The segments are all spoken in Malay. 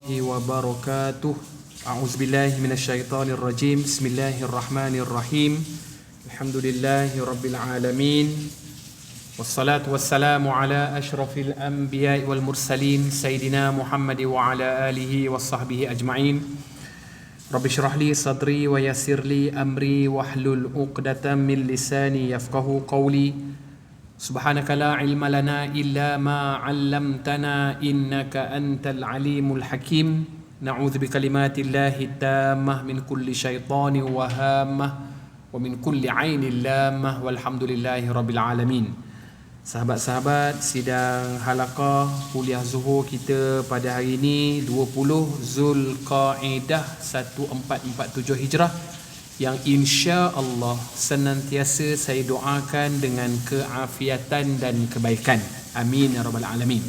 Wabarakatuh. A'udzubillahi minasyaitonir rajim. Bismillahirrahmanirrahim. Alhamdulillahi rabbil alamin. Wassalatu wassalamu ala asyrafil anbiya'i wal mursalin sayyidina Muhammad wa ala alihi washabbihi ajma'in. Rabbi shrah li sadri wa yassir li amri wahlul 'uqdatam min lisani yafqahu qawli. Subhanaka la ilma lana illa ma 'allamtana innaka antal alimul hakim. Na'udzu bikalimatillahi tammah min kulli syaitanin wa hammah wa min kulli 'ainin lammah walhamdulillahi rabbil alamin. Sahabat-sahabat sidang halaqah kuliah Zuhur kita pada hari ini 20 Zulqaidah 1447 Hijrah, yang insya-Allah senantiasa saya doakan dengan keafiatan dan kebaikan. Amin ya rabbal alamin.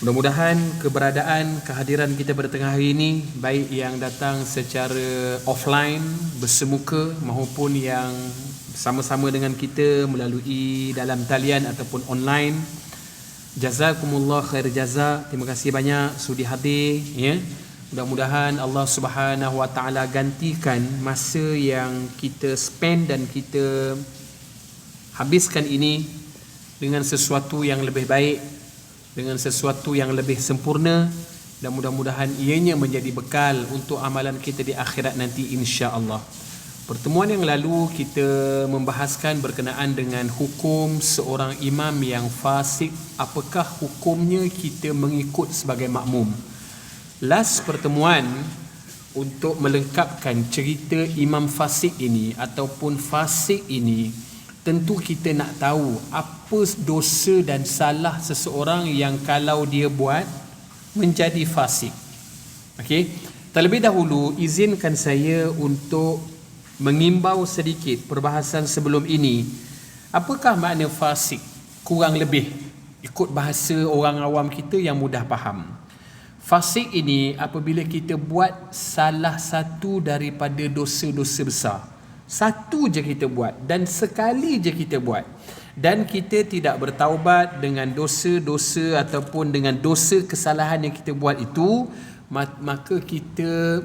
Mudah-mudahan keberadaan kehadiran kita pada tengah hari ini, baik yang datang secara offline bersemuka maupun yang bersama-sama dengan kita melalui dalam talian ataupun online, jazakumullah khair jaza. Terima kasih banyak sudi hadir ya. Mudah-mudahan Allah Subhanahu Wa Taala gantikan masa yang kita spend dan kita habiskan ini dengan sesuatu yang lebih baik, dengan sesuatu yang lebih sempurna, dan mudah-mudahan ianya menjadi bekal untuk amalan kita di akhirat nanti insya-Allah. Pertemuan yang lalu kita membahaskan berkenaan dengan hukum seorang imam yang fasik. Apakah hukumnya kita mengikut sebagai makmum? Last pertemuan, untuk melengkapkan cerita imam fasik ini ataupun fasik ini, tentu kita nak tahu apa dosa dan salah seseorang yang kalau dia buat menjadi fasik. Okey, terlebih dahulu izinkan saya untuk mengimbau sedikit perbahasan sebelum ini. Apakah makna fasik? Kurang lebih ikut bahasa orang awam kita yang mudah faham. Fasik ini apabila kita buat salah satu daripada dosa-dosa besar. Satu je kita buat dan sekali je kita buat, dan kita tidak bertaubat dengan dosa-dosa ataupun dengan dosa kesalahan yang kita buat itu, maka kita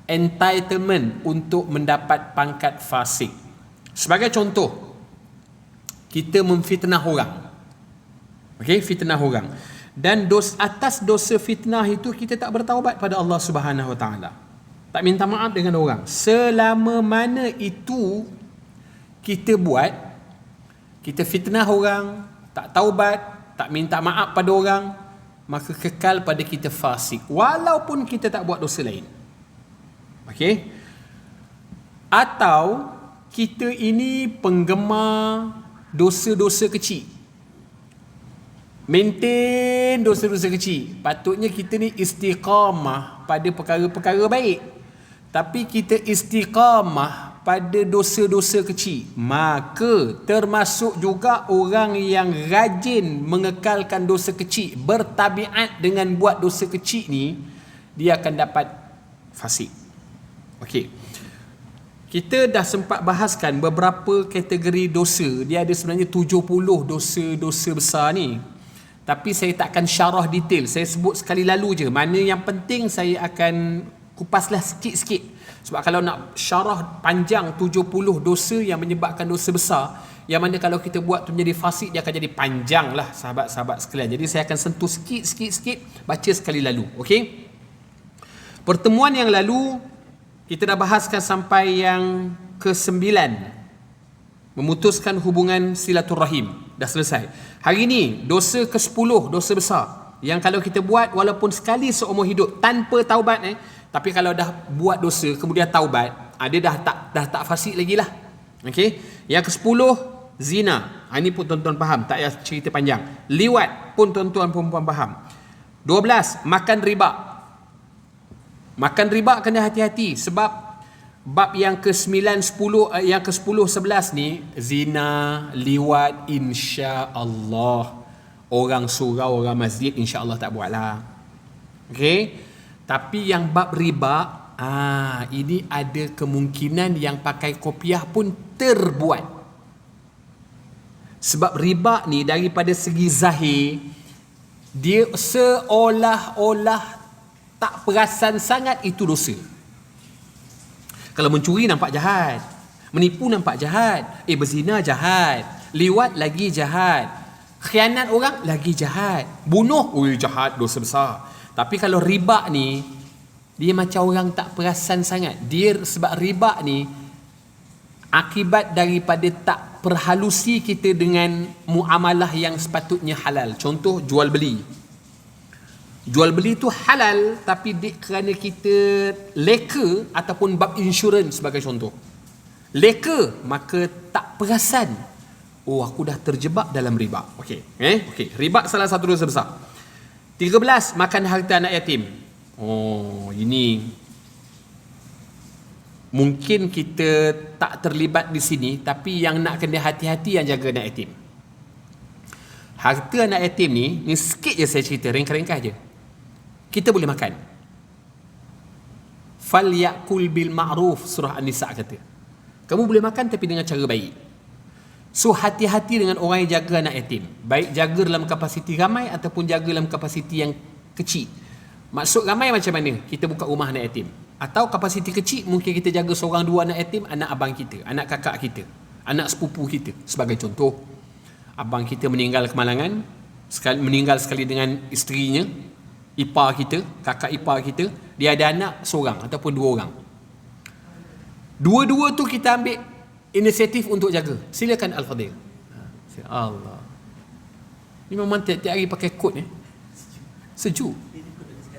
entitlement untuk mendapat pangkat fasik. Sebagai contoh, kita memfitnah orang. Okey, fitnah orang. Dan atas dosa fitnah itu kita tak bertaubat pada Allah Subhanahu Wa Taala, tak minta maaf dengan orang. Selama mana itu kita buat, kita fitnah orang, tak taubat, tak minta maaf pada orang, maka kekal pada kita fasik walaupun kita tak buat dosa lain. Okey? Atau kita ini penggemar dosa-dosa kecil, maintain dosa-dosa kecil. Patutnya kita ni istiqamah pada perkara-perkara baik, tapi kita istiqamah pada dosa-dosa kecil. Maka termasuk juga orang yang rajin mengekalkan dosa kecil, bertabiat dengan buat dosa kecil ni, dia akan dapat fasik. Okey, kita dah sempat bahaskan beberapa kategori dosa. Dia ada sebenarnya 70 dosa-dosa besar ni, tapi saya takkan syarah detail. Saya sebut sekali lalu je. Mana yang penting saya akan kupaslah sikit-sikit. Sebab kalau nak syarah panjang 70 dosa yang menyebabkan dosa besar, yang mana kalau kita buat tu menjadi fasik, dia akan jadi panjang lah sahabat-sahabat sekalian. Jadi saya akan sentuh sikit-sikit, baca sekali lalu. Okey? Pertemuan yang lalu kita dah bahaskan sampai yang ke-9, memutuskan hubungan silaturrahim. Dah selesai. Hari ni dosa ke-10, dosa besar yang kalau kita buat walaupun sekali seumur hidup tanpa taubat, tapi kalau dah buat dosa kemudian taubat, dia dah tak fasik lagi lah. Okey. Yang ke-10, zina. Ini pun tuan-tuan faham, tak payah cerita panjang. Liwat pun tuan-tuan perempuan faham. 12, makan riba. Makan riba kena hati-hati, sebab bab yang ke-9, 10, yang ke-10, 11 ni, zina, liwat, insya-Allah orang surau, orang masjid insya-Allah tak buat lah. Okey? Tapi yang bab riba, ini ada kemungkinan yang pakai kopiah pun terbuat. Sebab riba ni daripada segi zahir dia seolah-olah tak perasan sangat itu dosa. Kalau mencuri nampak jahat, menipu nampak jahat, berzina jahat, liwat lagi jahat, khianat orang lagi jahat, bunuh jahat, dosa besar. Tapi kalau riba ni, dia macam orang tak perasan sangat. Dia sebab riba ni akibat daripada tak perhalusi kita dengan muamalah yang sepatutnya halal. Contoh jual beli. Jual beli tu halal, tapi kerana kita leka ataupun bab insurans sebagai contoh. Leka, maka tak perasan. Aku dah terjebak dalam riba. Okey. Riba salah satu dosa besar. 13, makan harta anak yatim. Ini mungkin kita tak terlibat di sini, tapi yang nak kena hati-hati yang jaga anak yatim. Harta anak yatim ni sikit je saya cerita, ringkas-ringkas je. Kita boleh makan. Fal yakul bil ma'ruf, surah An-Nisa kata. Kamu boleh makan tapi dengan cara baik. So hati-hati dengan orang yang jaga anak yatim. Baik jaga dalam kapasiti ramai ataupun jaga dalam kapasiti yang kecil. Maksud ramai macam mana? Kita buka rumah anak yatim. Atau kapasiti kecil, mungkin kita jaga seorang dua anak yatim, anak abang kita, anak kakak kita, anak sepupu kita. Sebagai contoh, abang kita meninggal kemalangan, meninggal sekali dengan isterinya, ipar kita, kakak ipar kita, dia ada anak seorang ataupun dua orang. Dua-dua tu kita ambil inisiatif untuk jaga. Silakan Al-Fadhil. Allah. Ni memang tiap-tiap hari pakai kod ni. Sejuk.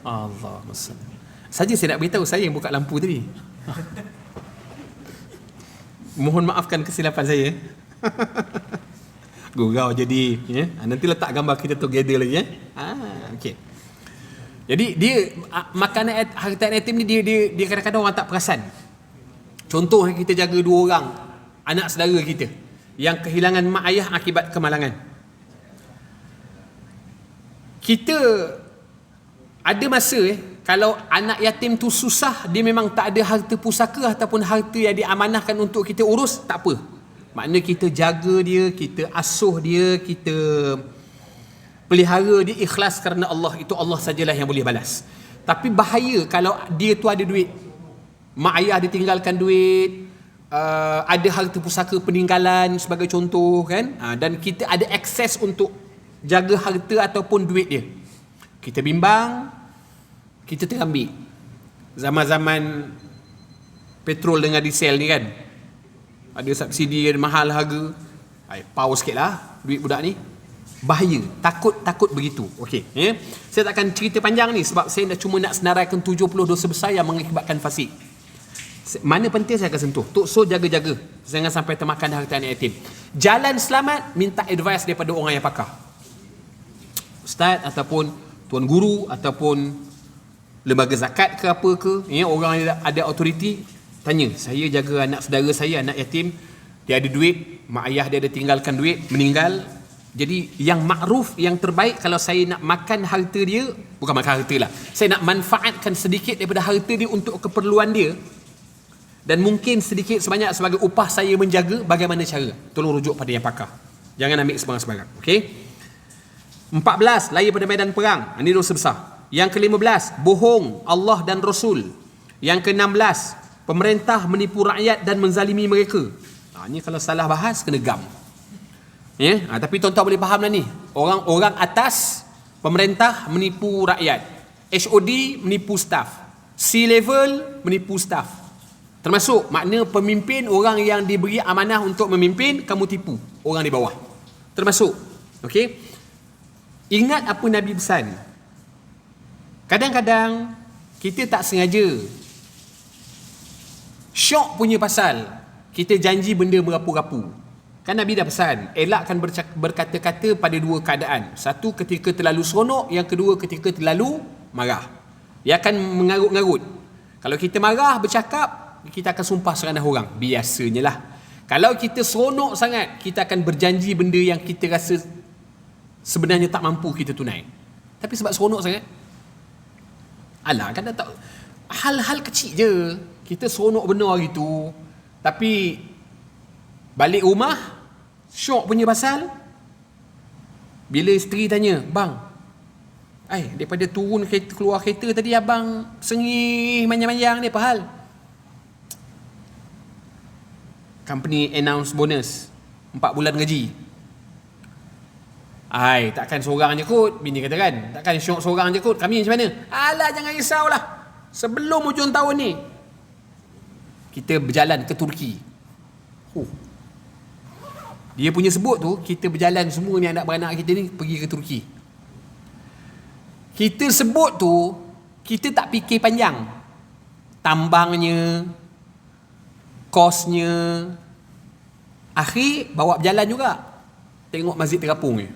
Allah masalah. Saja saya nak beritahu, saya yang buka lampu tadi. Mohon maafkan kesilapan saya. Gurau jadi, nanti letak gambar kita together lagi, okey. Jadi dia makanan harta yatim ni dia kadang-kadang orang tak perasan. Contoh kita jaga dua orang anak saudara kita yang kehilangan mak ayah akibat kemalangan. Kita ada masa kalau anak yatim tu susah, dia memang tak ada harta pusaka ataupun harta yang diamanahkan untuk kita urus, tak apa. Maknanya kita jaga dia, kita asuh dia, kita pelihara dia ikhlas kerana Allah. Itu Allah sajalah yang boleh balas. Tapi bahaya kalau dia tu ada duit, mak ayah ditinggalkan duit, ada harta pusaka peninggalan sebagai contoh kan, dan kita ada akses untuk jaga harta ataupun duit dia. Kita bimbang, kita terambil. Zaman-zaman petrol dengan diesel ni kan, ada subsidi mahal harga, power sikit lah duit budak ni. Bahaya, takut begitu. Okey, saya tak akan cerita panjang ni sebab saya cuma nak senaraikan 70 dosa besar yang mengakibatkan fasik. Mana penting saya akan sentuh. Tok So jaga-jaga jangan sampai termakan harta anak yatim. Jalan selamat, minta advice daripada orang yang pakar, ustaz ataupun tuan guru ataupun lembaga zakat ke apa ke, orang yang ada autoriti. Tanya, saya jaga anak saudara saya, anak yatim, dia ada duit, mak ayah dia ada tinggalkan duit, meninggal. Jadi yang makruf, yang terbaik kalau saya nak makan harta dia, bukan makan harta lah, saya nak manfaatkan sedikit daripada harta dia untuk keperluan dia, dan mungkin sedikit sebanyak sebagai upah saya menjaga. Bagaimana cara? Tolong rujuk pada yang pakar, jangan ambil sebarang-sebarang. Okey. 14, lari pada medan perang. Ini dosa besar. Yang ke-15, bohong Allah dan Rasul. Yang ke-16, pemerintah menipu rakyat dan menzalimi mereka. Ini kalau salah bahas kena gam. Tapi tuan-tuan boleh faham lah ni. Orang atas pemerintah menipu rakyat, HOD menipu staff, C-level menipu staff. Termasuk makna pemimpin, orang yang diberi amanah untuk memimpin, kamu tipu orang di bawah. Termasuk. Okey. Ingat apa Nabi pesan. Kadang-kadang kita tak sengaja syok punya pasal kita janji benda berapu-rapu. Kan Nabi dah pesan, elakkan berkata-kata pada dua keadaan. Satu ketika terlalu seronok, yang kedua ketika terlalu marah. Dia akan mengarut-ngarut. Kalau kita marah bercakap, kita akan sumpah serendah orang. Biasanya lah. Kalau kita seronok sangat, kita akan berjanji benda yang kita rasa sebenarnya tak mampu kita tunai. Tapi sebab seronok sangat, kan tak, hal-hal kecil je kita seronok benar hari tu, tapi balik rumah syok punya pasal. Bila isteri tanya, bang, Daripada turun kereta, keluar kereta tadi abang sengih manjang-manjang ni, apa hal? Company announce bonus 4 bulan gaji. Takkan seorang je kot, bini kata kan. Takkan seorang je kot, kami macam mana? Alah, jangan risaulah. Sebelum hujung tahun ni, kita berjalan ke Turki. Dia punya sebut tu, kita berjalan semua ni anak beranak kita ni pergi ke Turki. Kita sebut tu, kita tak fikir panjang. Tambangnya, kosnya. Akhir bawa berjalan juga. Tengok masjid terapung je.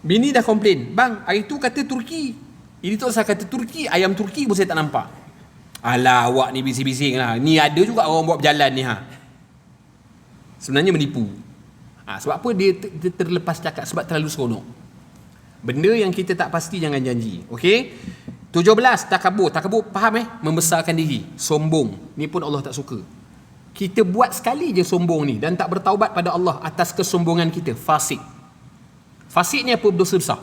Bini dah komplain, bang, hari tu kata Turki. Ini tu asal kata Turki, ayam Turki pun saya tak nampak. Alah, awak ni bising-bising lah. Ni ada juga orang buat berjalan ni Sebenarnya menipu. Sebab apa dia terlepas cakap? Sebab terlalu seronok. Benda yang kita tak pasti jangan janji. Okey? 17, takabur. Takabur faham membesarkan diri, sombong. Ni pun Allah tak suka. Kita buat sekali je sombong ni dan tak bertaubat pada Allah atas kesombongan kita, fasik. Fasik ni apa? Berdosa besar.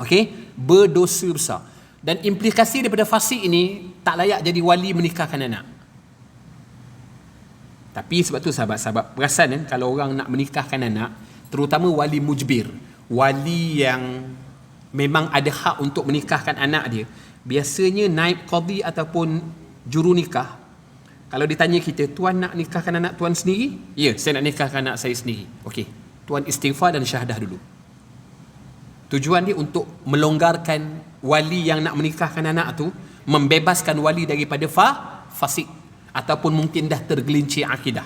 Okey? Berdosa besar. Dan implikasi daripada fasik ini, tak layak jadi wali menikahkan anak. Tapi sebab tu sahabat-sahabat perasan kalau orang nak menikahkan anak, terutama wali mujbir, wali yang memang ada hak untuk menikahkan anak dia, biasanya naib qadi ataupun juru nikah, kalau ditanya kita, tuan nak nikahkan anak tuan sendiri? Ya, saya nak nikahkan anak saya sendiri. Okey, tuan istighfar dan syahadah dulu. Tujuan dia untuk melonggarkan wali yang nak menikahkan anak tu, membebaskan wali daripada fasik ataupun mungkin dah tergelincir akidah.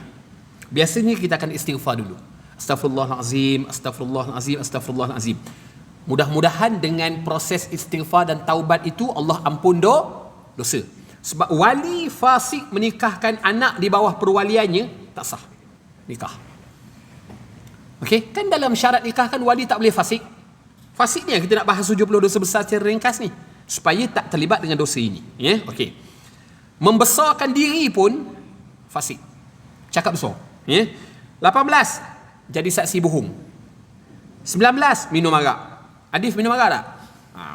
Biasanya kita akan istighfar dulu. Astaghfirullahalazim, astaghfirullahalazim, astaghfirullahalazim. Mudah-mudahan dengan proses istighfar dan taubat itu Allah ampun dosa. Sebab wali fasik menikahkan anak di bawah perwaliannya tak sah nikah. Okey, kan dalam syarat nikah kan wali tak boleh fasik. Fasik ni yang kita nak bahas 70 dosa besar secara ringkas ni, supaya tak terlibat dengan dosa ini. Ya, okey. Membesarkan diri pun fasik. Cakap besar. Ya. 18, jadi saksi bohong. 19, minum arak. Adif minum arak tak?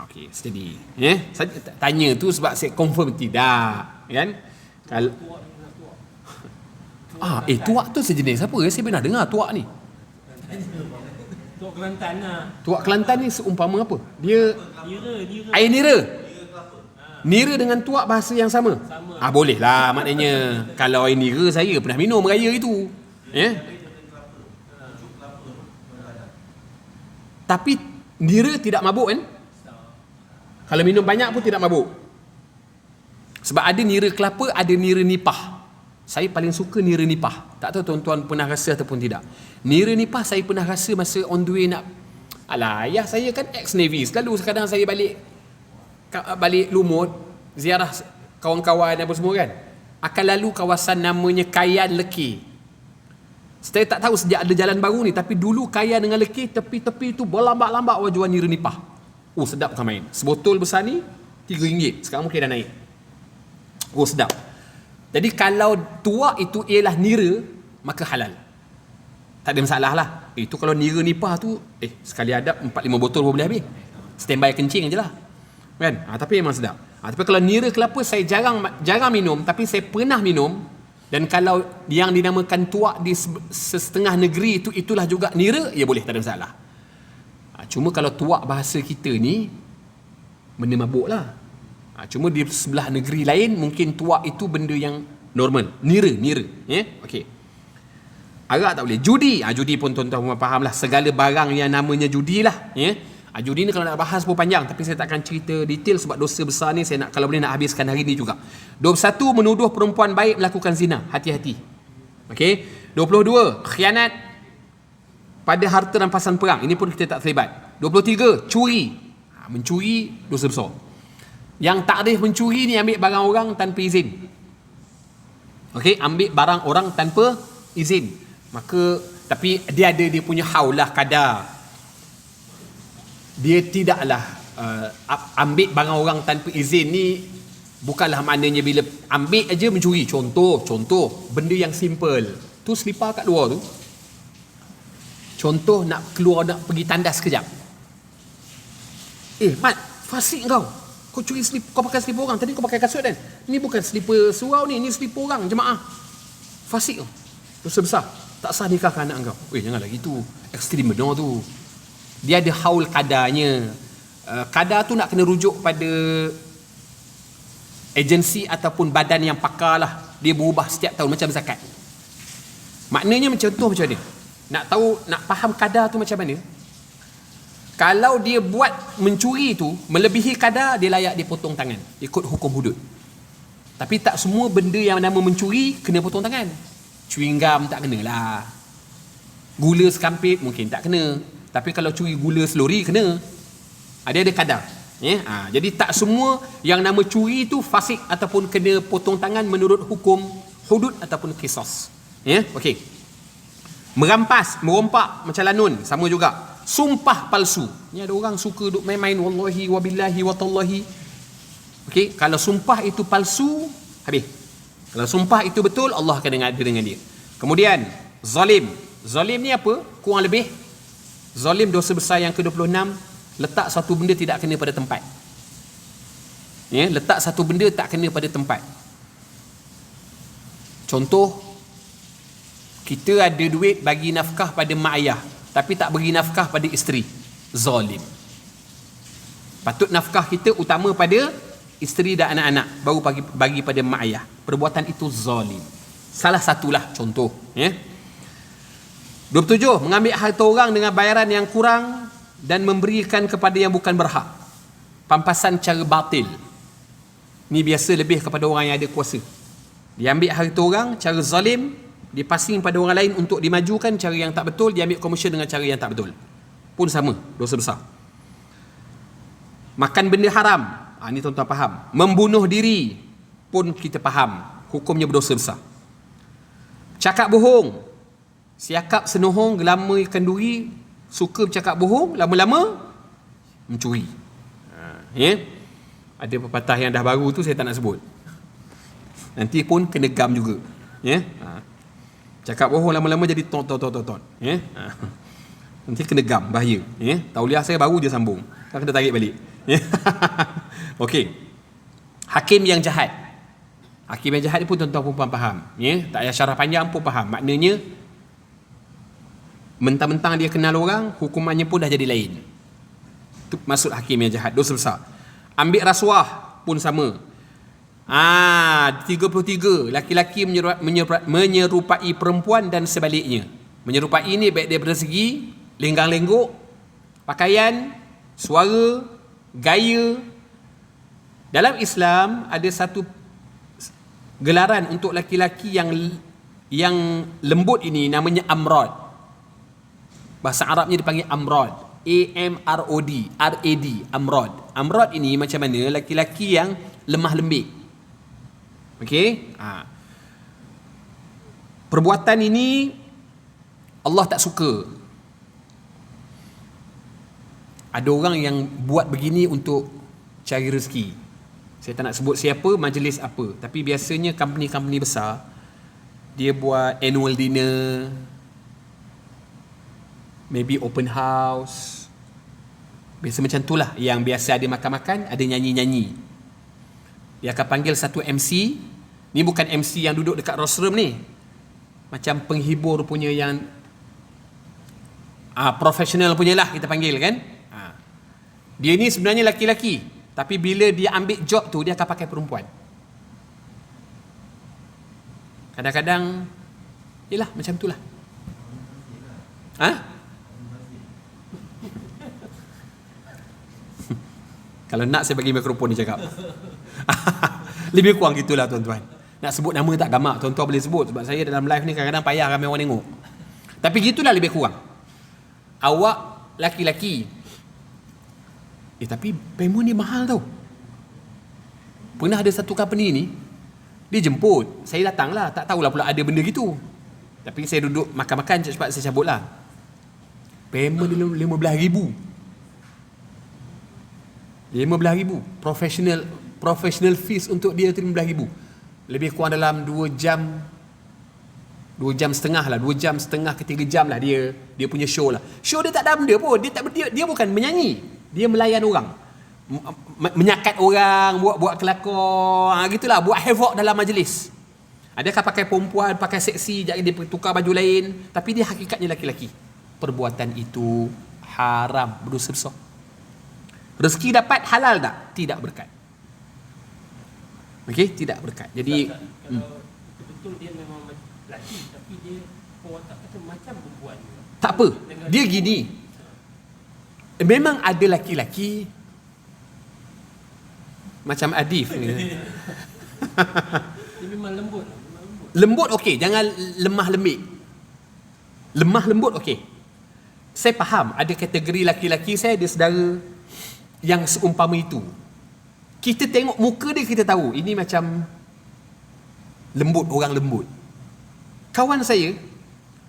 Okey, steady. Ya. Saya tanya tu sebab saya confirm tidak, kan? Kalau tuak tu sejenis apa? Saya pernah dengar tuak ni. Tuak Kelantan lah. Tuak Kelantan ni seumpama apa? Dia Nira. air nira. Nira dengan tuak bahasa yang sama? Boleh lah maknanya. Kalau air nira saya pernah minum raya itu. Ya. Tapi nira tidak mabuk kan? Kalau minum banyak pun tidak mabuk. Sebab ada nira kelapa, ada nira nipah. Saya paling suka nira nipah. Tak tahu tuan-tuan pernah rasa ataupun tidak. Nira nipah saya pernah rasa masa on the way nak... ayah saya kan ex-Navy. Selalu kadang saya balik Lumut, ziarah kawan-kawan apa semua kan. Akan lalu kawasan namanya Kayan Lekir. Saya tak tahu sejak ada jalan baru ni, tapi dulu Kayan dengan Lekir, tepi-tepi tu berlambak-lambak orang jual nira nipah. Sedap bukan main. Sebotol besar ni RM3. Sekarang mungkin dah naik. Sedap. Jadi kalau tuak itu ialah nira, maka halal. Tak ada masalah lah. Itu kalau nira nipah tu, sekali adab 4-5 botol pun boleh habis. Standby kencing je lah. Kan? Tapi memang sedap. Tapi kalau nira kelapa saya jarang minum, tapi saya pernah minum. Dan kalau yang dinamakan tuak di setengah negeri itu, itulah juga nira, ya boleh, tak ada masalah. Cuma kalau tuak bahasa kita ni, benda mabuk lah. Cuma di sebelah negeri lain, mungkin tuak itu benda yang normal. Nira. Ya? Okey. Arak tak boleh. Judi. Judi pun tuan-tuan faham lah. Segala barang yang namanya judi lah. Ya? Judi ni kalau nak bahas pun panjang, tapi saya tak akan cerita detail sebab dosa besar ni saya nak, kalau boleh nak habiskan hari ni juga. 21, menuduh perempuan baik melakukan zina. Hati-hati. Okey. 22, khianat pada harta rampasan perang. Ini pun kita tak terlibat. 23, curi. Mencuri dosa besar. Yang takrif mencuri ni ambil barang orang tanpa izin. Okey, ambil barang orang tanpa izin. Maka tapi dia ada dia punya haulah kadar. Dia tidaklah ambil barang orang tanpa izin ni bukanlah maknanya bila ambil aja mencuri. Contoh benda yang simple. Tu selipar kat luar tu. Contoh nak keluar, nak pergi tandas sekejap. Mat, fasik kau. Kau curi slip, kau pakai slipper orang. Tadi kau pakai kasut kan? Ni bukan slipper surau ni slipper orang jemaah. Fasik kau. Dosa besar. Tak sah nikahkan anak kau. Janganlah gitu. Ekstrim benar tu. Dia ada haul kadarnya. Kadar tu nak kena rujuk pada agensi ataupun badan yang pakar lah. Dia berubah setiap tahun macam zakat. Maknanya macam tu macam ni. Nak tahu, nak faham kadar tu macam mana? Kalau dia buat mencuri tu melebihi kadar, dia layak dipotong tangan ikut hukum hudud. Tapi tak semua benda yang nama mencuri kena potong tangan. Chewing gum tak kenalah. Gula sekampit mungkin tak kena. Tapi kalau curi gula selori kena. Dia ada kadar. Jadi tak semua yang nama curi tu fasik ataupun kena potong tangan menurut hukum hudud ataupun qisas. Okey. Merampas, merompak macam lanun, sama juga. Sumpah palsu. Ni ada orang suka duk main-main wallahi wabillahi watallahi. Okey, kalau sumpah itu palsu, habis. Kalau sumpah itu betul, Allah akan ada dengan dia. Kemudian zalim. Zalim ni apa? Kurang lebih zalim dosa besar yang ke-26, letak satu benda tidak kena pada tempat. Letak satu benda tak kena pada tempat. Contoh, kita ada duit bagi nafkah pada mak ayah, tapi tak bagi nafkah pada isteri. Zalim. Patut nafkah kita utama pada isteri dan anak-anak, baru bagi pada mak ayah. Perbuatan itu zalim. Salah satulah contoh. 27. Mengambil harta orang dengan bayaran yang kurang dan memberikan kepada yang bukan berhak. Pampasan cara batil. Ni biasa lebih kepada orang yang ada kuasa. Dia ambil harta orang cara zalim, dipasing pada orang lain untuk dimajukan cara yang tak betul, dia ambil komersial dengan cara yang tak betul. Pun sama, dosa besar. Makan benda haram, ni tuan-tuan faham. Membunuh diri pun kita faham, hukumnya berdosa besar. Cakap bohong, siakap senohong, gelama ikan duri, suka bercakap bohong, lama-lama mencuri. Ada pepatah yang dah baru tu saya tak nak sebut. Nanti pun kena gam juga. Cakap bohong lama-lama jadi ton. Nanti kena gam, bahaya. Tauliah saya baru je sambung. Kena tarik balik. Okey. Hakim yang jahat. Hakim yang jahat ni pun tuan-tuan pun faham. Tak payah syarah panjang pun faham. Maknanya mentang-mentang dia kenal orang, hukumannya pun dah jadi lain. Itu maksud hakim yang jahat, dosa besar. Ambil rasuah pun sama. 33 laki-laki menyerupai perempuan dan sebaliknya. Menyerupai ni baik daripada segi lenggang-lenggok, pakaian, suara, gaya. Dalam Islam ada satu gelaran untuk laki-laki yang lembut ini, namanya amrod. Bahasa Arabnya dipanggil amrod. AMROD, RAD, amrod. Amrod ini macam mana? Laki-laki yang lemah lembik. Okey? Perbuatan ini Allah tak suka. Ada orang yang buat begini untuk cari rezeki. Saya tak nak sebut siapa, majlis apa, tapi biasanya company-company besar dia buat annual dinner, maybe open house. Biasa macam itulah, yang biasa ada makan-makan, ada nyanyi-nyanyi. Dia akan panggil satu MC. Ni bukan MC yang duduk dekat rostrum ni, macam penghibur punya yang profesional punya lah kita panggil kan. Dia ni sebenarnya laki-laki, tapi bila dia ambil job tu, dia akan pakai perempuan. Kadang-kadang yelah macam itulah. Kalau nak saya bagi mikrofon dia cakap. Lebih kurang gitulah tuan-tuan. Nak sebut nama tak gamak, tuan-tuan boleh sebut, sebab saya dalam live ni kadang-kadang payah ramai orang tengok. Tapi gitulah lebih kurang. Awak laki-laki, tapi payment ni mahal tau. Pernah ada satu company ni, dia jemput, saya datang lah, tak tahulah pula ada benda gitu. Tapi saya duduk makan-makan, cepat-cepat saya cabut lah. Payment dia RM15,000. RM15,000. Professional fees untuk dia tu RM15,000. Lebih kurang dalam 2 jam 2 jam setengah lah, 2 jam setengah ke 3 jam lah dia punya show lah. Show dia tak ada benda pun, dia bukan menyanyi, dia melayan orang, menyakat orang, buat kelakor, gitulah, buat havoc dalam majlis. Dia akan pakai perempuan, pakai seksi, jadi dia tukar baju lain, tapi dia hakikatnya laki-laki. Perbuatan itu haram, berdosa besar. Rezeki dapat halal tak? Tidak berkat. Okey, tidak berkat. Jadi kalau betul dia memang lelaki tapi dia watak kata macam perempuan juga. tak apa. Dia gini. Memang ada laki-laki macam Adif ni. Dia memang lembut. Lembut okey, jangan lemah lembik. Lemah lembut okey. Saya faham ada kategori laki-laki, saya ada saudara yang seumpama itu. Kita tengok muka dia, kita tahu ini macam lembut, orang lembut. Kawan saya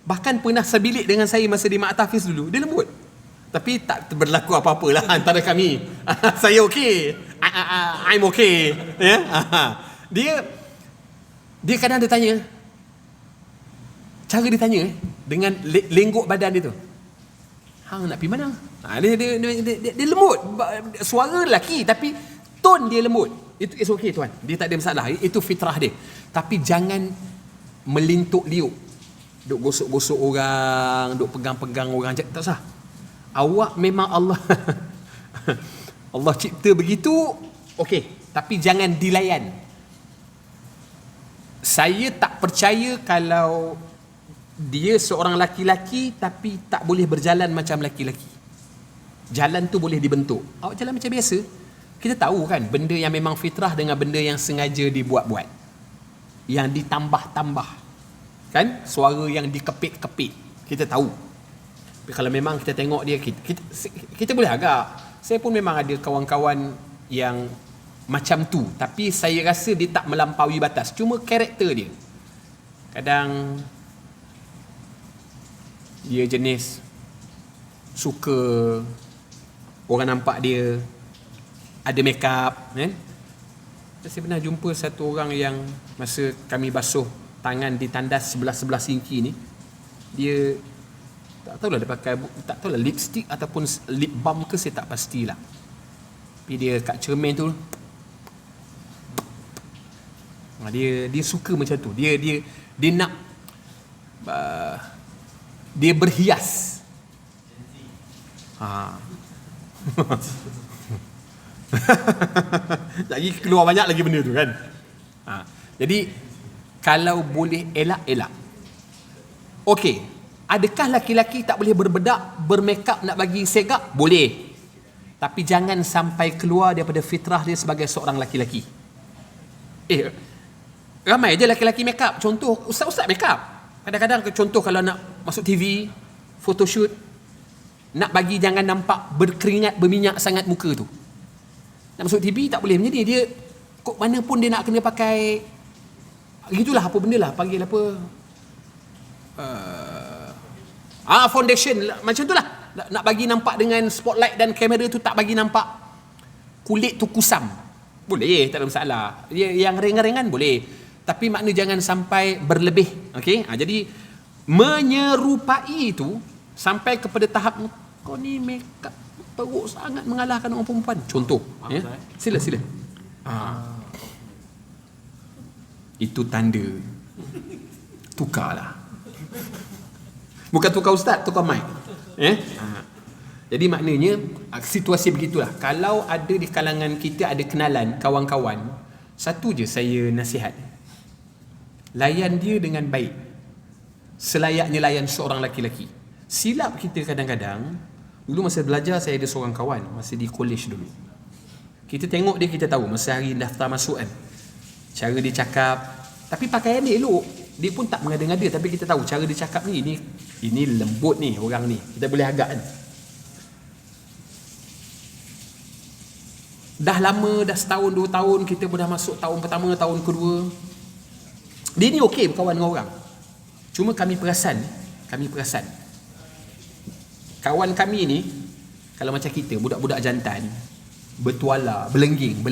bahkan pernah sebilik dengan saya masa di Mak Tafiz dulu, dia lembut. Tapi tak berlaku apa-apalah antara kami. Saya okey. I'm okay. Ya. Dia kadang dia tanya, cara dia tanya dengan lenggok badan dia tu, hang nak pergi mana? Dia lembut, suara lelaki tapi tone dia lembut. Itu is okay tuan, dia tak ada masalah, itu fitrah dia. Tapi jangan melintuk liuk, duk gosok-gosok orang, duk pegang-pegang orang, tak usah. Awak memang Allah Allah cipta begitu, okey, tapi jangan dilayan. Saya tak percaya kalau dia seorang laki-laki tapi tak boleh berjalan macam laki-laki. Jalan tu boleh dibentuk. Awak jalan macam biasa. Kita tahu kan benda yang memang fitrah dengan benda yang sengaja dibuat-buat, yang ditambah-tambah, kan, suara yang dikepit-kepit, kita tahu. Tapi kalau memang kita tengok dia, kita boleh agak. Saya pun memang ada kawan-kawan yang macam tu, tapi saya rasa dia tak melampaui batas. Cuma karakter dia, kadang dia jenis suka orang nampak dia ada make up, kan? Saya pernah jumpa satu orang yang masa kami basuh tangan di tandas sebelah-sebelah sinki ni, dia tak tahulah dia pakai, tak tahulah lipstick ataupun lip balm ke, saya tak pastilah. Tapi dia kat cermin tu, dia suka macam tu. Dia nak dia berhias. Lagi keluar banyak lagi benda tu kan. Jadi kalau boleh elak. Okey, adakah laki-laki tak boleh berbedak, bermakeup nak bagi segak? Boleh. Tapi jangan sampai keluar daripada fitrah dia sebagai seorang laki-laki. Ramai je laki-laki makeup. Contoh ustaz-ustaz makeup. Kadang-kadang contoh kalau nak masuk TV, photoshoot, nak bagi jangan nampak berkeringat, berminyak sangat muka tu. Nak masuk TV tak boleh macam ni. Dia kok mana pun dia nak kena pakai gitulah, apa benda lah, panggil apa, foundation macam tu lah. Nak bagi nampak dengan spotlight dan kamera tu, tak bagi nampak kulit tu kusam. Boleh, tak ada masalah. Yang ringan-ringan boleh. Tapi makna jangan sampai berlebih. Okey? Jadi menyerupai itu sampai kepada tahap kau ni makeup teruk sangat mengalahkan orang perempuan. Contoh, ya. Sila. Itu tanda tukarlah. Bukan tukar ustaz, tukar mic. Jadi maknanya situasi begitulah. Kalau ada di kalangan kita ada kenalan, kawan-kawan, satu je saya nasihat. Layan dia dengan baik, selayaknya layan seorang laki-laki. Silap kita kadang-kadang, dulu masa belajar saya ada seorang kawan, masa di college dulu. Kita tengok dia, kita tahu masa hari daftar masuk kan, cara dia cakap, tapi pakaian dia elok. Dia pun tak mengada-ngada, tapi kita tahu cara dia cakap ni, ini lembut ni orang ni. Kita boleh agak kan. Dah lama, dah setahun, 2 tahun, kita pun dah masuk tahun pertama, tahun kedua. Dia ni okey berkawan dengan orang. Cuma kami perasan kawan kami ni, kalau macam kita, budak-budak jantan, bertuala, belengging.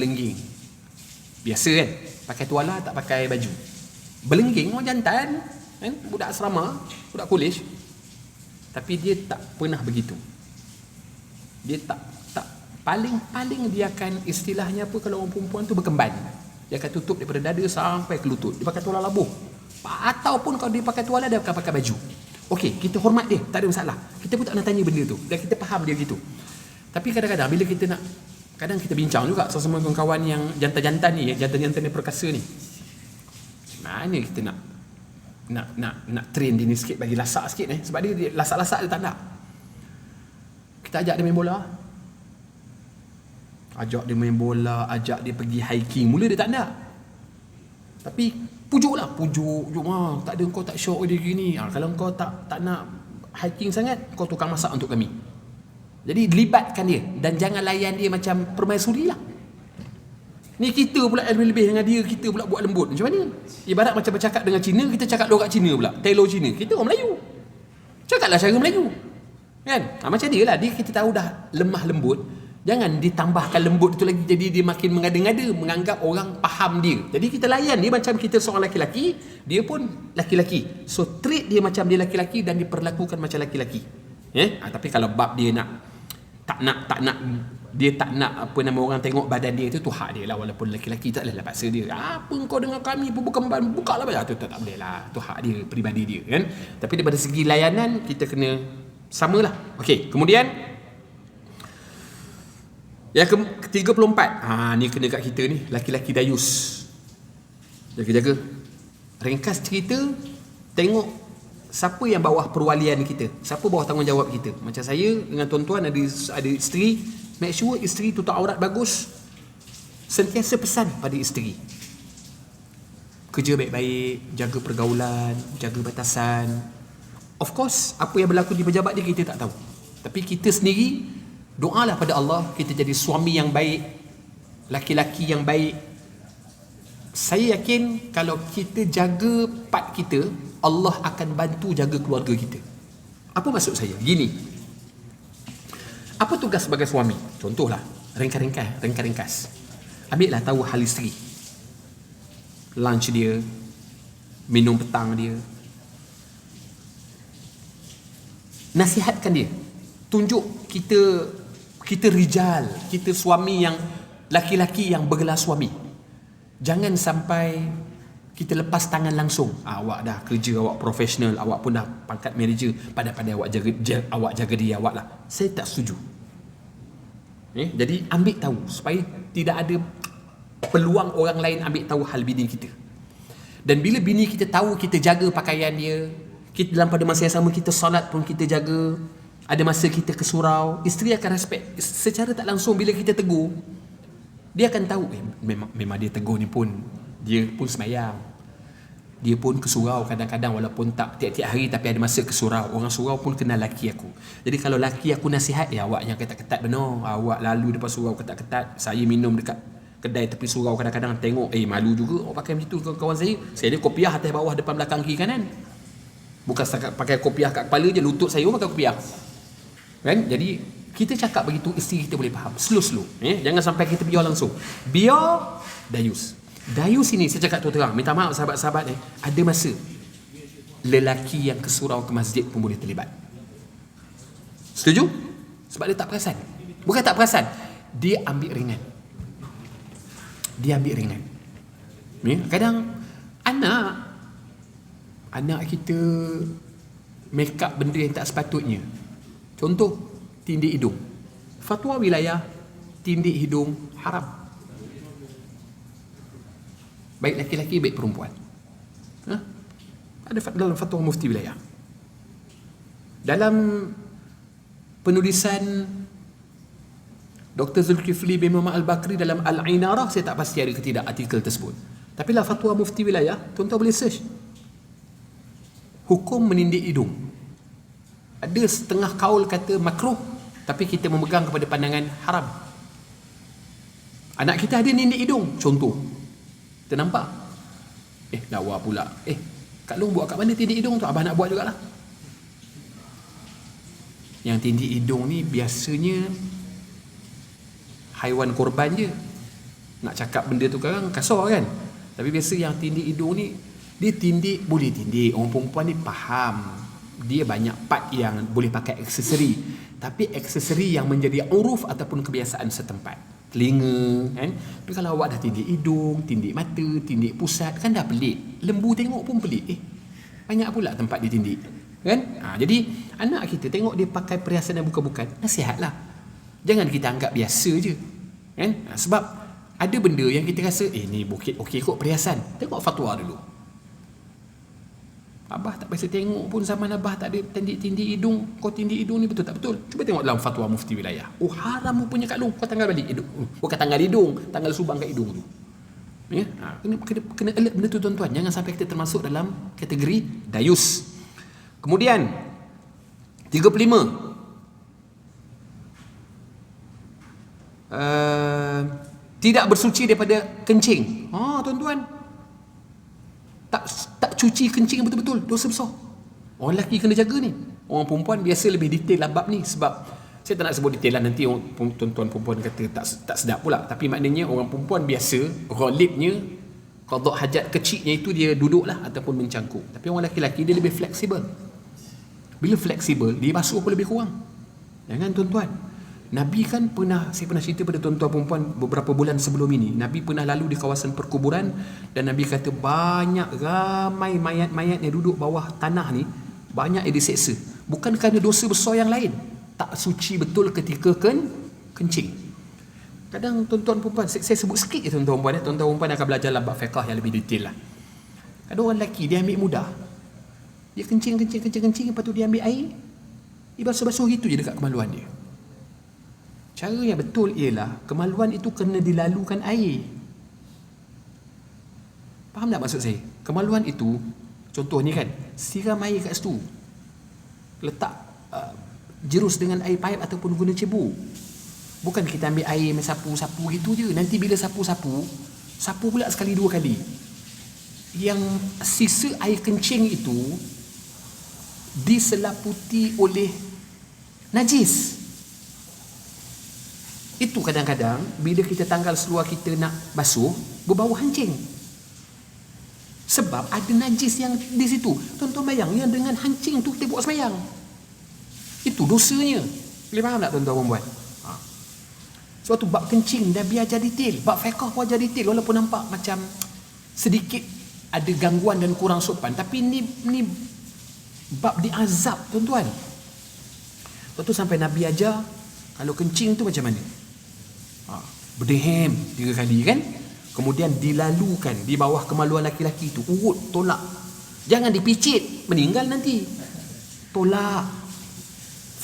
Biasa kan? Pakai tuala, tak pakai baju. Belengging orang jantan. kan? Budak asrama, budak kolej. Tapi dia tak pernah begitu. Dia tak paling dia akan istilahnya apa kalau orang perempuan tu berkemban. Dia akan tutup daripada dada sampai ke lutut. Dia pakai tuala labuh. Ataupun kalau dia pakai tuala dia akan pakai baju. Okey, kita hormat dia, tak ada masalah. Kita pun tak nak tanya benda tu. Dan kita faham dia gitu. Tapi kadang-kadang bila kita nak, kadang kita bincang juga sama kawan-kawan yang jantan-jantan ni, jantan-jantan ni perkasa ni. Mana kita nak train dia ni sikit, bagi lasak sikit sebab dia lasak-lasak dia tak nak. Kita ajak dia main bola. Ajak dia main bola, ajak dia pergi hiking. Mula dia tak nak. Tapi pujuk, tak ada, kau tak syok dia gini. Kalau kau tak nak hiking sangat, kau tukang masak untuk kami. Jadi libatkan dia dan jangan layan dia macam permaisuri lah. Ni kita pula lebih dengan dia, kita pula buat lembut. Macam mana? Ibarat macam bercakap dengan Cina, kita cakap logat Cina pula. Telo Cina. Kita orang Melayu. Cakaplah cara Melayu. Kan? Macam dia lah. Dia kita tahu dah lemah lembut. Jangan ditambahkan lembut itu lagi, jadi dia makin mengada-ngada, menganggap orang faham dia. Jadi kita layan dia macam kita seorang laki-laki, dia pun laki-laki. So treat dia macam dia laki-laki dan diperlakukan macam laki-laki. Tapi kalau bab dia tak nak dia tak nak apa nama orang tengok badan dia, itu hak dia lah. Walaupun laki-laki tak boleh lah paksa dia. Apa kau dengan kami pun bukan buka lah bayar. Tak boleh lah. Itu hak dia, peribadi dia kan. Tapi daripada segi layanan kita kena samalah. Okey, kemudian yang ke-34. Ni kena kat kita ni, laki-laki dayus. Jaga-jaga. Ringkas cerita, tengok siapa yang bawah perwalian kita, siapa bawah tanggungjawab kita. Macam saya dengan tuan-tuan ada isteri, make sure isteri tutup aurat bagus. Sentiasa pesan pada isteri, kerja baik-baik, jaga pergaulan, jaga batasan. Of course, apa yang berlaku di pejabat dia kita tak tahu. Tapi kita sendiri doalah pada Allah kita jadi suami yang baik, laki-laki yang baik. Saya yakin kalau kita jaga part kita, Allah akan bantu jaga keluarga kita. Apa maksud saya? Gini. Apa tugas sebagai suami? Contohlah, ringkas. Ambillah tahu hal isteri. Lunch dia, minum petang dia. Nasihatkan dia. Tunjuk kita rijal, kita suami yang laki-laki yang bergelar suami. Jangan sampai kita lepas tangan langsung. Awak dah kerja, awak profesional, awak pun dah pangkat manager, pandai-pandai awak jaga diri awak lah. Saya tak setuju. Jadi ambil tahu supaya tidak ada peluang orang lain ambil tahu hal bini kita. Dan bila bini kita tahu kita jaga pakaian dia, kita dalam pada masa yang sama kita solat pun kita jaga. Ada masa kita ke surau, isteri akan respect. Secara tak langsung bila kita tegur, dia akan tahu memang dia tegur ni pun, dia pun semayang, dia pun ke surau kadang-kadang, walaupun tak tiap-tiap hari, tapi ada masa ke surau. Orang surau pun kenal laki aku. Jadi kalau laki aku nasihat, awak yang ketat-ketat benar, awak lalu depan surau ketat-ketat. Saya minum dekat kedai tepi surau kadang-kadang tengok, malu juga awak pakai macam tu. Kawan saya ada kopiah atas bawah, depan belakang kiri kanan. Bukan setakat pakai kopiah kat kepala je, lutut saya pun pakai kopiah. Kan? Jadi kita cakap begitu, isteri kita boleh faham. Slow. Jangan sampai kita biar langsung. Biar dayus. Dayus ini saya cakap terang, minta maaf sahabat-sahabat ada masa lelaki yang ke surau ke masjid pun boleh terlibat. Setuju? Sebab dia tak perasan. Bukan tak perasan, dia ambil ringan. Kadang anak kita make up benda yang tak sepatutnya. Contoh, tindik hidung. Fatwa wilayah, tindik hidung haram. Baik laki-laki, baik perempuan. Ada dalam fatwa mufti wilayah. Dalam penulisan Dr. Zulkifli bin Muhammad Al-Bakri dalam Al-Inarah, saya tak pasti ada ke tidak artikel tersebut. Tapi lah fatwa mufti wilayah, tuan-tuan boleh search. Hukum menindik hidung. Ada setengah kaul kata makruh, tapi kita memegang kepada pandangan haram. Anak kita ada nindik hidung, contoh. Kita nampak. Lawa pula. Kak Long buat kat mana tindik hidung tu? Abah nak buat jugalah. Yang tindik hidung ni biasanya haiwan korban je. Nak cakap benda tu kan kasar kan. Tapi biasa yang tindik hidung ni Dia tindik, boleh tindik. Orang perempuan ni faham. Dia banyak part yang boleh pakai aksesori. Tapi aksesori yang menjadi uruf ataupun kebiasaan setempat. Telinga, kan? Tapi kalau awak dah tindik hidung, tindik mata, tindik pusat, kan dah pelik. Lembu tengok pun pelik. Banyak pula tempat dia tindik. Kan? Jadi, anak kita tengok dia pakai perhiasan yang bukan-bukan, nasihatlah. Jangan kita anggap biasa je. Kan? Sebab ada benda yang kita rasa, ni bukit okey kot perhiasan. Tengok fatwa dulu. Abah tak biasa tengok pun zaman Abah tak ada tindik hidung. Kau tindik hidung ni betul tak betul? Cuba tengok dalam fatwa mufti wilayah. Haram punya kat lu. Kau tanggal balik hidung. Bukan tanggal hidung, tanggal subang kat hidung tu. Ya? Kena alert benda tu tuan-tuan. Jangan sampai kita termasuk dalam kategori dayus. Kemudian 35. Tidak bersuci daripada kencing. Tuan-tuan, tak cuci kencing betul-betul, dosa besar. Orang lelaki kena jaga ni. Orang perempuan biasa lebih detail lah bab ni. Sebab saya tak nak sebut detail lah, nanti tuan-tuan perempuan kata tak sedap pula. Tapi maknanya orang perempuan biasa ghalibnya qada hajat kecilnya itu dia duduk lah ataupun mencangkuk. Tapi orang lelaki dia lebih fleksibel. Bila fleksibel, dia basuh pun lebih kurang. Jangan tuan-tuan, Nabi kan saya pernah cerita pada tuan-tuan perempuan beberapa bulan sebelum ini. Nabi pernah lalu di kawasan perkuburan dan Nabi kata ramai mayat-mayat yang duduk bawah tanah ni, banyak yang diseksa. Bukan kerana dosa besar yang lain, tak suci betul ketika kencing. Kadang tuan-tuan perempuan, saya sebut sikit je tuan-tuan perempuan. Tuan-tuan perempuan akan belajar bab fiqh yang lebih detail lah. Kadang orang lelaki dia ambil mudah, dia kencing, lepas tu dia ambil air, dia basuh-basuh gitu je dekat kemaluan dia. Cara yang betul ialah kemaluan itu kena dilalukan air. Faham tak maksud saya? Kemaluan itu, contoh ni kan, siram air kat situ, letak jerus dengan air paip ataupun guna cebok. Bukan kita ambil air sapu-sapu gitu je. Nanti bila sapu pula sekali dua kali. Yang sisa air kencing itu diselaputi oleh najis. Itu kadang-kadang bila kita tanggal seluar kita nak basuh, berbau hancing. Sebab ada najis yang di situ. Tuan-tuan bayang, yang dengan hancing tu kita buat semayang. Itu dosanya. Boleh faham tak tuan-tuan perempuan? Sebab tu bab kencing Nabi ajar detail. Bab fiqh pun ajar detail. Walaupun nampak macam sedikit ada gangguan dan kurang sopan, tapi ni bab diazab tuan-tuan. Lepas tu sampai Nabi ajar kalau kencing tu macam mana. Berdehem 3 kali kan. Kemudian dilalukan di bawah kemaluan laki-laki tu. Urut, tolak. Jangan dipicit, meninggal nanti. Tolak.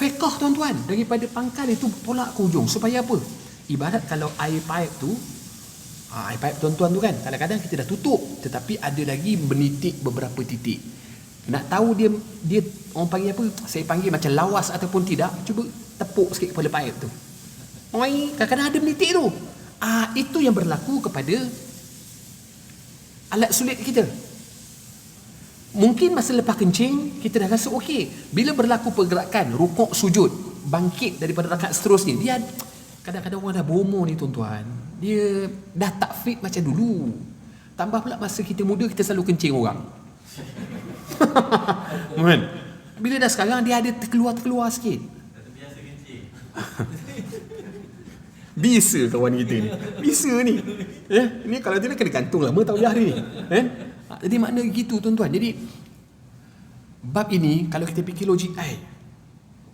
Fiqh tuan-tuan. Daripada pangkal itu tolak ke ujung. Supaya apa? Ibarat kalau air paip tu, air paip tuan-tuan tu kan, kadang-kadang kita dah tutup, tetapi ada lagi menitik beberapa titik. Nak tahu dia orang panggil apa? Saya panggil macam lawas ataupun tidak, cuba tepuk sikit kepala paip tu. Kadang-kadang ada menitik tu. Itu yang berlaku kepada alat sulit kita. Mungkin masa lepas kencing kita dah rasa okey. Bila berlaku pergerakan rukuk sujud, bangkit daripada rakaat seterusnya, dia kadang-kadang orang dah berumur ni tuan-tuan, dia dah tak fit macam dulu. Tambah pula masa kita muda kita selalu kencing orang. Kan? Bila dah sekarang dia ada terkeluar sikit. Biasa kencing. Bisa kawan kita ni. Bisa ni. Ni kalau dia kena gantung lama tauliah dia ni. Jadi makna gitu tuan-tuan. Jadi bab ini kalau kita fikir logik,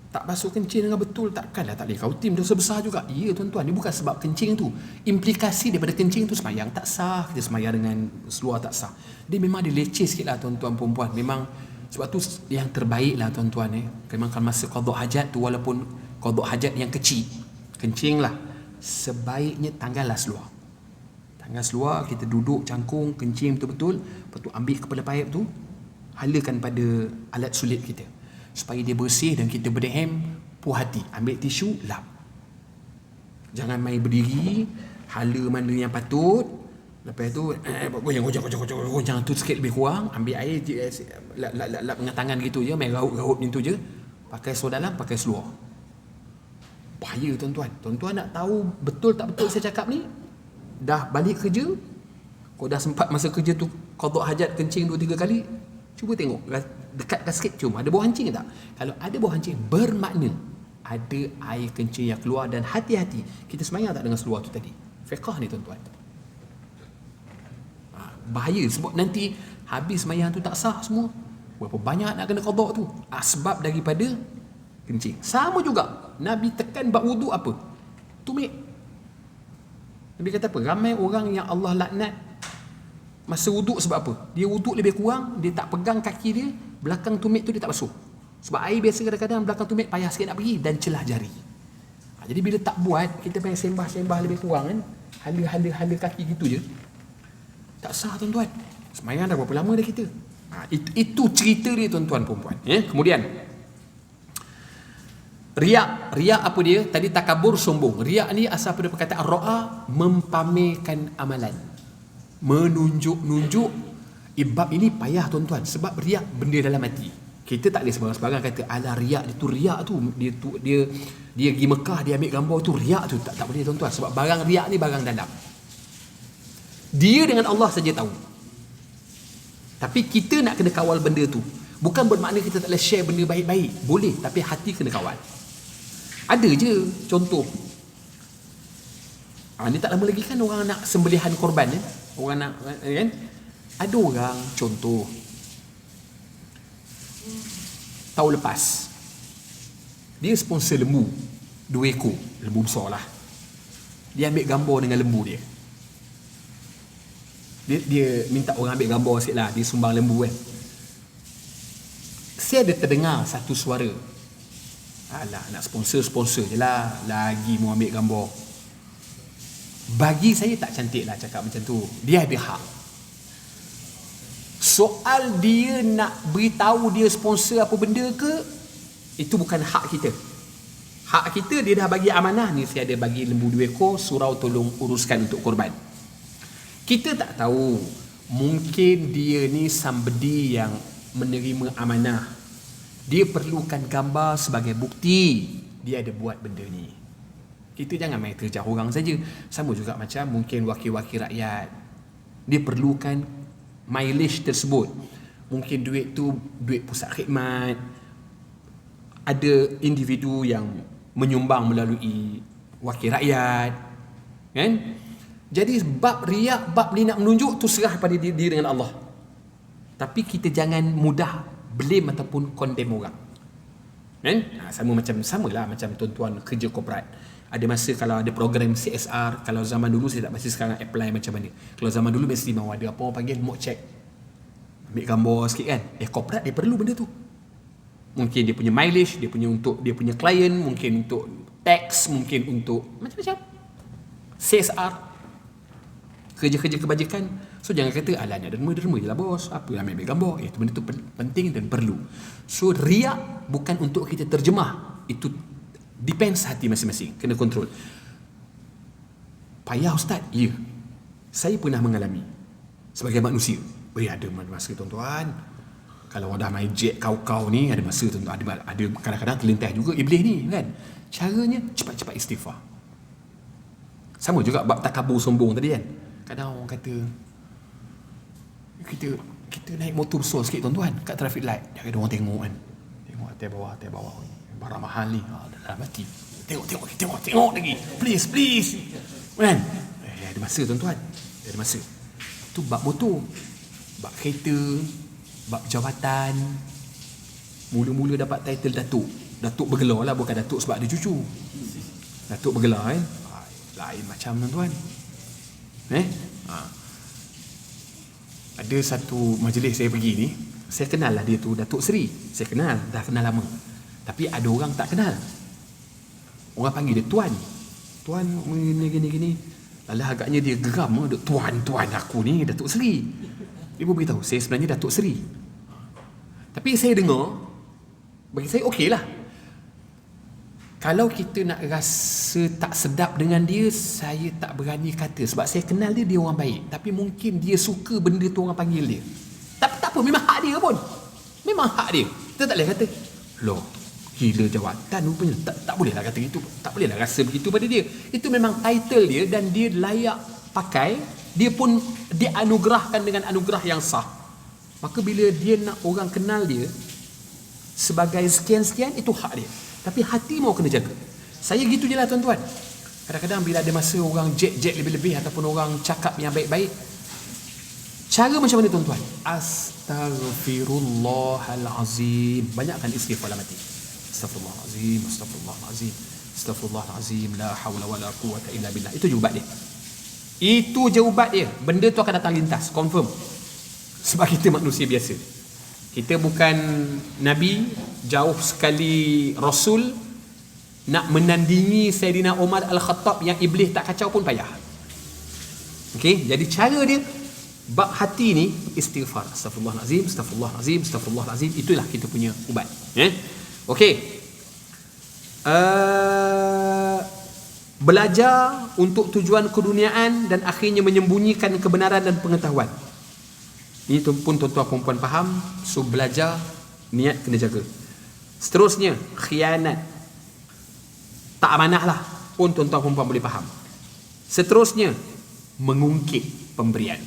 tak basuh kencing dengan betul, takkanlah tak boleh kautim, dosa besar juga. Ya tuan-tuan, ni bukan sebab kencing tu. Implikasi daripada kencing tu semayang tak sah, kita semayang dengan seluar tak sah. Dia memang dia leceh sikit lah tuan-tuan perempuan. Memang sebab tu yang terbaik lah tuan-tuan. Memang kalau masa qada hajat tu, walaupun qada hajat yang kecil, kencing lah, sebaiknya tanggallah seluar. Tanggal seluar, kita duduk cangkung, kencing betul-betul. Lepas tu ambil kepala paip tu, halakan pada alat sulit kita supaya dia bersih dan kita berdehem puas hati. Ambil tisu, lap. Jangan main berdiri, hala mana yang patut. Lepas tu goyang tu sikit lebih kurang. Ambil air, lap dengan tangan gitu je, main raut-raut gitu je. Pakai seluar dalam, pakai seluar. Bahaya tuan-tuan. Tuan-tuan nak tahu betul tak betul saya cakap ni? Dah balik kerja, kau dah sempat masa kerja tu qada hajat kencing 2-3 kali, cuba tengok dekatkan sikit, cium ada bau hancing tak. Kalau ada bau hancing, bermakna ada air kencing yang keluar, dan hati-hati kita sembahyang tak dengan seluar tu tadi. Fiqh ni tuan-tuan, bahaya, sebab nanti habis sembahyang tu tak sah semua. Berapa banyak nak kena qada tu, sebab daripada kencing. Sama juga Nabi tekan bab wudu apa? Tumit. Nabi kata apa? Ramai orang yang Allah laknat masa wuduk sebab apa? Dia wuduk lebih kurang, dia tak pegang kaki dia, belakang tumit tu dia tak basuh. Sebab air biasa kadang-kadang belakang tumit payah sikit nak pergi, dan celah jari. Jadi bila tak buat, kita pengen sembah-sembah lebih kurang kan, hala kaki gitu je, tak sah tuan-tuan. Sembahyang dah berapa lama dah kita. Itu cerita dia tuan-tuan perempuan. Kemudian riak apa dia? Tadi takabur, sombong. Riak ni asal pada perkataan ra'a, mempamerkan amalan, menunjuk-nunjuk. Bab ini payah tuan-tuan, sebab riak benda dalam hati. Kita tak boleh sebarang-sebarang kata ala riak itu, riak tu dia pergi Mekah, dia ambil gambar tu, riak tu tak boleh tuan-tuan, sebab barang riak ni barang dalam. Dia dengan Allah saja tahu. Tapi kita nak kena kawal benda tu. Bukan bermakna kita tak boleh share benda baik-baik. Boleh, tapi hati kena kawal. Ada je contoh. Ni tak lama lagi kan orang nak sembelihan korban kan? Orang nak kan? Ada orang contoh tahun lepas dia sponsor lembu 2 ekor, lembu besar lah. Dia ambil gambar dengan lembu dia. Dia minta orang ambil gambar sikit lah, dia sumbang lembu kan. Saya ada terdengar satu suara, alah nak sponsor je lah, lagi mau ambil gambar. Bagi saya tak cantik lah cakap macam tu. Dia ada hak. Soal dia nak beritahu dia sponsor apa benda ke, itu bukan hak kita. Hak kita, dia dah bagi amanah ni, saya ada bagi lembu 2 ekor, surau tolong uruskan untuk korban. Kita tak tahu, mungkin dia ni somebody yang menerima amanah, dia perlukan gambar sebagai bukti dia ada buat benda ni. Kita jangan main terjah orang saja. Sama juga macam mungkin wakil-wakil rakyat, dia perlukan mileage tersebut. Mungkin duit tu duit pusat khidmat, ada individu yang menyumbang melalui wakil rakyat kan. Jadi bab riak, bab ni nak menunjuk tu serah pada diri dengan Allah. Tapi kita jangan mudah blame ataupun condemn orang kan. Samalah macam tuan-tuan kerja korporat. Ada masa kalau ada program CSR, kalau zaman dulu saya tak pasti sekarang apply macam mana. Kalau zaman dulu mesti mahu ada apa orang panggil mock check, ambil gambar sikit kan. Korporat dia perlu benda tu. Mungkin dia punya mileage, dia punya untuk dia punya klien, mungkin untuk tax, mungkin untuk macam-macam CSR, kerja-kerja kebajikan. So jangan kata alah nak derma je lah bos, apa ambil gambar. Benda tu penting dan perlu. So riak bukan untuk kita terjemah, itu depends hati masing-masing, kena kontrol. Payah ustaz? Ya, saya pernah mengalami sebagai manusia. Ada masa tuan-tuan, kalau dah main jet kau ni, ada masa tuan-tuan, ada kadang-kadang terlintas juga iblis ni kan. Caranya cepat-cepat istighfar. Sama juga bab takabur sombong tadi kan. Kadang orang kata kita naik motor besar sikit tuan-tuan kat traffic light, jangan ada orang tengok kan. Tengok atas bawah barang mahal ni, dalam hati tengok lagi, please kan. Ada masa tuan-tuan, ada masa tu bab motor, bab kereta, bab jawatan. Mula-mula dapat title Datuk bergelar lah, bukan Datuk sebab ada cucu. Datuk bergelar kan, lain macam tuan-tuan. Ada satu majlis saya pergi ni, saya kenal lah dia tu, Datuk Seri. Saya kenal, dah kenal lama. Tapi ada orang tak kenal, orang panggil dia Tuan gini. Lalu agaknya dia geram, Tuan aku ni Datuk Seri. Dia pun beritahu saya sebenarnya Datuk Seri. Tapi saya dengar, bagi saya okey lah. Kalau kita nak rasa tak sedap dengan dia, saya tak berani kata. Sebab saya kenal dia orang baik. Tapi mungkin dia suka benda tu orang panggil dia. Tapi tak apa, memang hak dia pun. Memang hak dia. Kita tak boleh kata, loh, gila jawatan rupanya. Tak bolehlah kata gitu. Tak bolehlah rasa begitu pada dia. Itu memang title dia dan dia layak pakai dia pun dianugerahkan dengan anugerah yang sah. Maka bila dia nak orang kenal dia sebagai sekian-sekian, itu hak dia. Tapi hati mau kena jaga. Saya gitu je lah tuan-tuan. Kadang-kadang bila ada masa orang jet lebih-lebih ataupun orang cakap yang baik-baik, cara macam mana tuan-tuan? Astaghfirullahalazim. Banyakkan istighfar dalam hati. Astaghfirullahalazim, astaghfirullahalazim, astaghfirullahalazim, la haula wala quwwata illa billah. Itu je ubat dia. Itu je ubat dia. Benda tu akan datang lintas, confirm. Sebab kita manusia biasa. Kita bukan Nabi, jauh sekali Rasul. Nak menandingi Sayyidina Umar Al-Khattab yang iblis tak kacau pun payah. Okey, jadi cara dia bab hati ni istighfar. Astaghfirullahalazim, astaghfirullahalazim, astaghfirullahalazim. Itulah kita punya ubat. Okey. Belajar untuk tujuan keduniaan dan akhirnya menyembunyikan kebenaran dan pengetahuan. Ini pun tuan-tuan perempuan faham. So belajar, niat kena jaga. Seterusnya, khianat, tak amanah lah, pun tuan-tuan perempuan boleh faham. Seterusnya, mengungkit pemberian.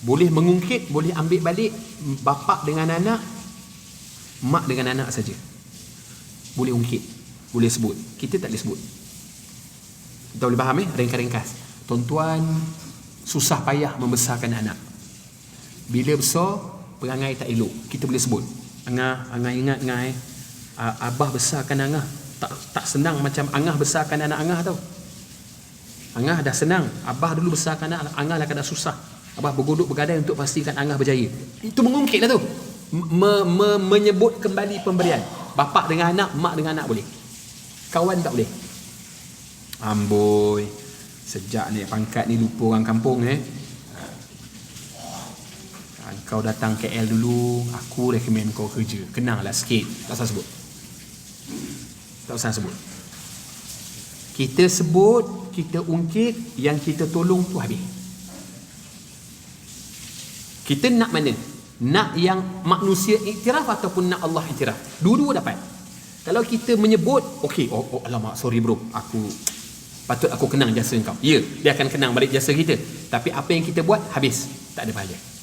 Boleh mengungkit, boleh ambil balik bapa dengan anak, mak dengan anak saja. Boleh ungkit, boleh sebut. Kita tak boleh sebut. Kita boleh faham ringkas-ringkas. Tuan-tuan susah payah membesarkan anak. Bila besar, perangai tak elok, kita boleh sebut. Angah ingat Angah Abah besarkan Angah tak senang macam Angah besarkan anak Angah tau. Angah dah senang, Abah dulu besarkan anak Angah dah kena susah. Abah bergodok bergadai untuk pastikan Angah berjaya. Itu mengungkit lah tu. Menyebut kembali pemberian. Bapa dengan anak, mak dengan anak boleh. Kawan tak boleh. Amboi, sejak naik pangkat ni lupa orang kampung kau datang KL dulu, aku recommend kau kerja. Kenanglah sikit. Tak usah sebut. Tak usah sebut. Kita sebut, kita ungkit, yang kita tolong tu habis. Kita nak mana? Nak yang manusia iktiraf ataupun nak Allah iktiraf? Dua-dua dapat. Kalau kita menyebut, okey, alamak, sorry bro, patut aku kenang jasa kau. Ya, dia akan kenang balik jasa kita. Tapi apa yang kita buat, habis. Tak ada pahala.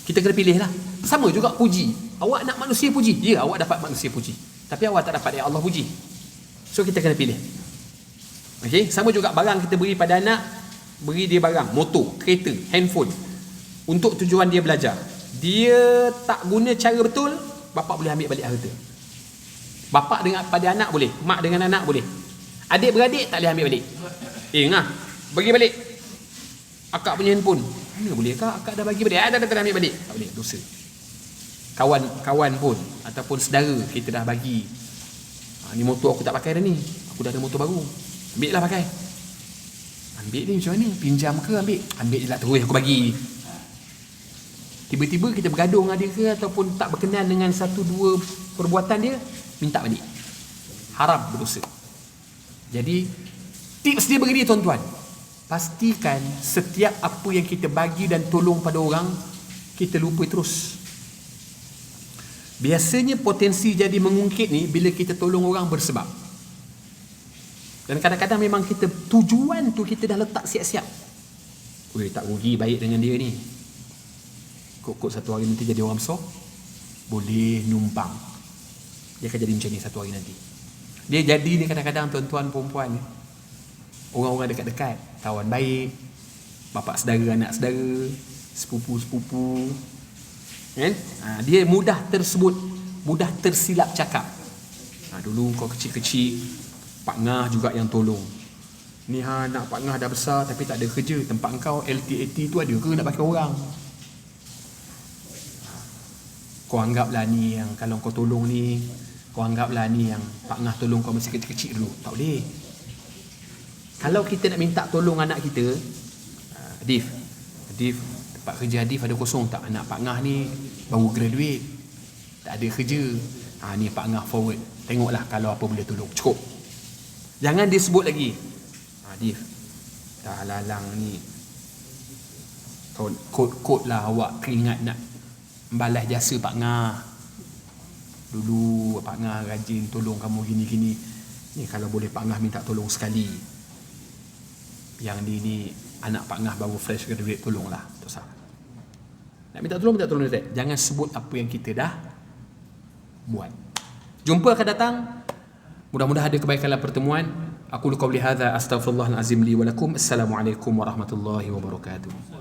Kita kena pilih lah. Sama juga puji. Awak nak manusia puji? Ya, awak dapat manusia puji. Tapi awak tak dapat yang Allah puji. So kita kena pilih. Okey, sama juga barang kita beri pada anak, beri dia barang, motor, kereta, handphone, untuk tujuan dia belajar. Dia tak guna cara betul, bapa boleh ambil balik harta. Bapa dengan pada anak boleh, mak dengan anak boleh. Adik-beradik tak boleh ambil balik. Ngah, bagi balik akak punya handphone. Mana boleh akak dah bagi balik? Dah ambil balik. Tak boleh, dosa. Kawan pun ataupun saudara kita dah bagi. Ni motor aku tak pakai dah ni. Aku dah ada motor baru. Ambil lah pakai. Ambil ni macam mana? Pinjam ke ambil? Ambil je lah terus aku bagi. Tiba-tiba kita bergaduh dengan dia ke ataupun tak berkenan dengan satu dua perbuatan dia, minta balik. Haram, berdosa. Jadi tips dia begini tuan-tuan. Pastikan setiap apa yang kita bagi dan tolong pada orang, kita lupa terus. Biasanya potensi jadi mengungkit ni bila kita tolong orang bersebab. Dan kadang-kadang memang kita tujuan tu kita dah letak siap-siap. Tak rugi baik dengan dia ni. Kok satu hari nanti jadi orang besar, boleh numpang. Dia akan jadi macam ni satu hari nanti. Dia jadi ni kadang-kadang tuan-tuan perempuan ni, orang-orang dekat-dekat, kawan baik, bapa saudara, anak saudara, sepupu-sepupu, kan? Dia mudah tersebut, mudah tersilap cakap. Dulu kau kecil-kecil, Pak Ngah juga yang tolong. Ni nak Pak Ngah dah besar tapi tak ada kerja. Tempat kau LTAT tu ada ke nak pakai orang? Kau anggaplah ni yang kalau kau tolong ni, kau anggaplah ni yang Pak Ngah tolong kau masa kecil-kecil dulu. Tak boleh. Kalau kita nak minta tolong anak kita, Adif, tempat kerja Adif ada kosong tak? Anak Pak Ngah ni baru graduate, tak ada kerja. Ni Pak Ngah forward. Tengoklah kalau apa boleh tolong. Cukup. Jangan dia sebut lagi. Adif, dah lalang ni, kod lah awak teringat nak balas jasa Pak Ngah. Dulu Pak Ngah rajin tolong kamu gini-gini. Ni kalau boleh Pak Ngah minta tolong sekali. Yang ni anak Pak Ngah baru fresh graduate, tolonglah, tak salah. Nak minta tolong Ustaz. Jangan sebut apa yang kita dah buat. Jumpa akan datang. Mudah-mudahan ada kebaikan dalam pertemuan. Aku qauli hadza astaghfirullahalazim li wa lakum. Assalamualaikum warahmatullahi wabarakatuh.